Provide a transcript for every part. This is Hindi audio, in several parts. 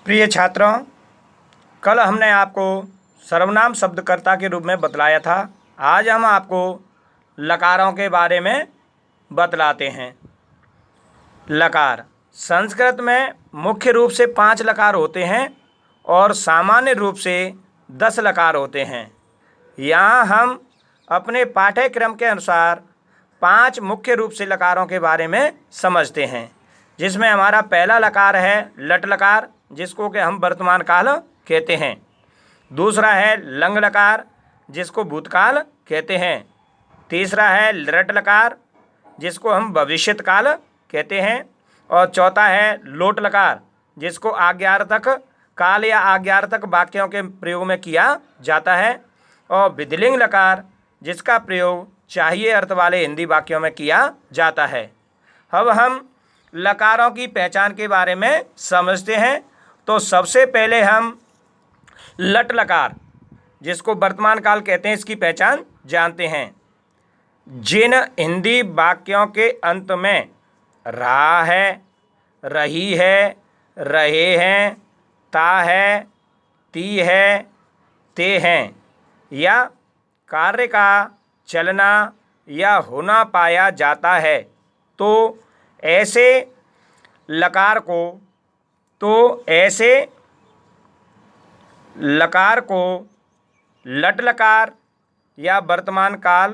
प्रिय छात्रों, कल हमने आपको सर्वनाम शब्दकर्ता के रूप में बतलाया था। आज हम आपको लकारों के बारे में बतलाते हैं। लकार संस्कृत में मुख्य रूप से 5 लकार होते हैं और सामान्य रूप से 10 लकार होते हैं। यहाँ हम अपने पाठ्यक्रम के अनुसार 5 मुख्य रूप से लकारों के बारे में समझते हैं, जिसमें हमारा पहला लकार है लट लकार, जिसको कि हम वर्तमान काल कहते हैं। दूसरा है लंग लकार, जिसको भूतकाल कहते हैं। तीसरा है लृट लकार, जिसको हम भविष्यत काल कहते हैं। और चौथा है लोट लकार, जिसको आज्ञार्थक काल या आज्ञार्थक वाक्यों के प्रयोग में किया जाता है। और विधिलिंग लकार, जिसका प्रयोग चाहिए अर्थ वाले हिंदी वाक्यों में किया जाता है। अब हम लकारों की पहचान के बारे में समझते हैं। तो सबसे पहले हम लट लकार, जिसको वर्तमान काल कहते हैं, इसकी पहचान जानते हैं। जिन हिंदी वाक्यों के अंत में रहा है, रही है, रहे हैं, ता है, ती है, ते हैं या कार्य का चलना या होना पाया जाता है, तो ऐसे लकार को लट लकार या वर्तमान काल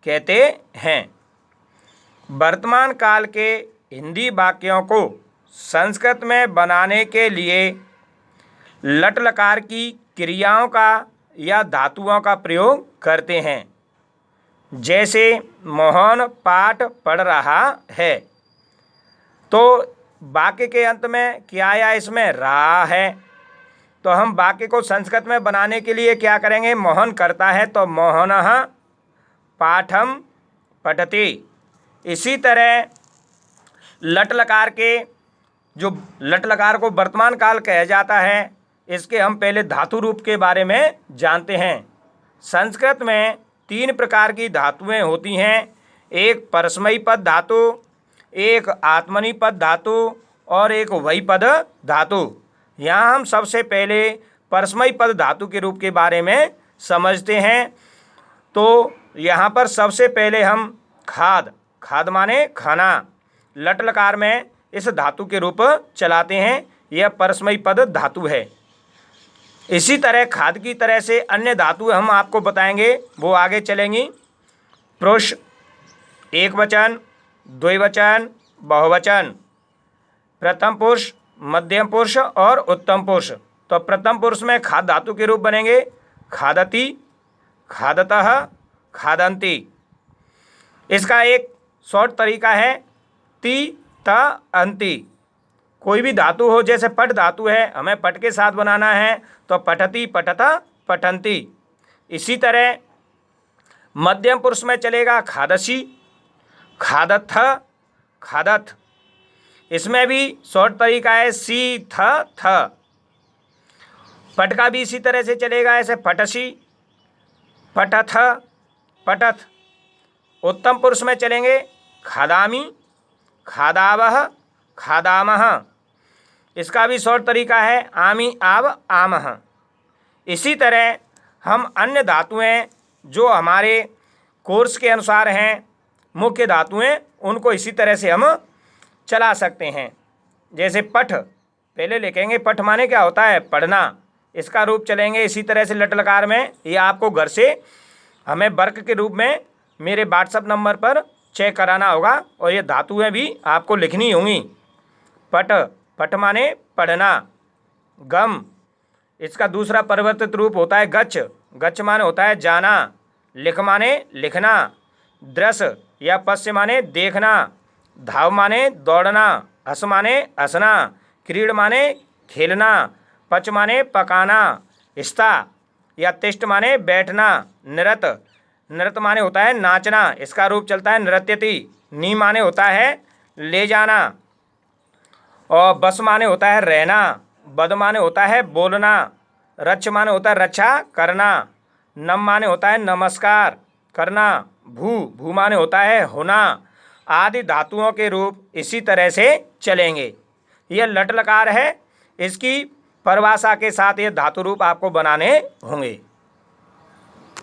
कहते हैं। वर्तमान काल के हिंदी वाक्यों को संस्कृत में बनाने के लिए लट लकार की क्रियाओं का या धातुओं का प्रयोग करते हैं। जैसे मोहन पाठ पढ़ रहा है, तो वाक्य के अंत में क्या आया, इसमें रहा है। तो हम वाक्य को संस्कृत में बनाने के लिए क्या करेंगे, मोहन करता है तो मोहनः पाठम पठति। इसी तरह लट लकार को वर्तमान काल कहा जाता है, इसके हम पहले धातु रूप के बारे में जानते हैं। संस्कृत में 3 प्रकार की धातुएं होती हैं। एक परस्मयी पद धातु, एक आत्मनेपद पद धातु और एक वही पद धातु। यहाँ हम सबसे पहले परस्मयी पद धातु के रूप के बारे में समझते हैं। तो यहाँ पर सबसे पहले हम खाद माने खाना, लट लकार में इस धातु के रूप चलाते हैं। यह परस्मयी पद धातु है। इसी तरह खाद की तरह से अन्य धातु हम आपको बताएंगे, वो आगे चलेंगी। पुरुष, एक वचन, द्विवचन, बहुवचन, प्रथम पुरुष, मध्यम पुरुष और उत्तम पुरुष। तो प्रथम पुरुष में खाद धातु के रूप बनेंगे खादति, खादतः, खादन्ति। इसका एक शॉर्ट तरीका है ति त अंति। कोई भी धातु हो, जैसे पट धातु है, हमें पट के साथ बनाना है तो पठति, पठता, पठन्ति। इसी तरह मध्यम पुरुष में चलेगा खादसी, खादथ, खादथ। इसमें भी शॉर्ट तरीका है सी थ थ। पट का भी इसी तरह से चलेगा, ऐसे पटसी, पटथ, पटथ। उत्तम पुरुष में चलेंगे खादामी, खादावह, खादामह। इसका भी शॉर्ट तरीका है आमी, आव, आमह। इसी तरह हम अन्य धातुएं जो हमारे कोर्स के अनुसार हैं, मुख्य धातुएं, उनको इसी तरह से हम चला सकते हैं। जैसे पठ पहले लिखेंगे, पठ माने क्या होता है, पढ़ना। इसका रूप चलेंगे इसी तरह से लट लकार में। ये आपको घर से हमें वर्क के रूप में मेरे व्हाट्सएप नंबर पर चेक कराना होगा और ये धातुएं भी आपको लिखनी होंगी। पठ माने पढ़ना। गम, इसका दूसरा परिवर्तित रूप होता है गच्छ माने होता है जाना। लिख माने लिखना। दृश या पश्य माने देखना। धाव माने दौड़ना। हस माने हंसना। क्रीड़ माने खेलना। पच माने पकाना। स्था या तिष्ठ माने बैठना। नृत माने होता है नाचना, इसका रूप चलता है नृत्यति। नी माने होता है ले जाना। और बस माने होता है रहना। बद माने होता है बोलना। रक्ष माने होता है रक्षा करना। नम माने होता है नमस्कार करना। भू माने होता है होना। आदि धातुओं के रूप इसी तरह से चलेंगे। यह लट लकार है। इसकी परिभाषा के साथ ये धातु रूप आपको बनाने होंगे।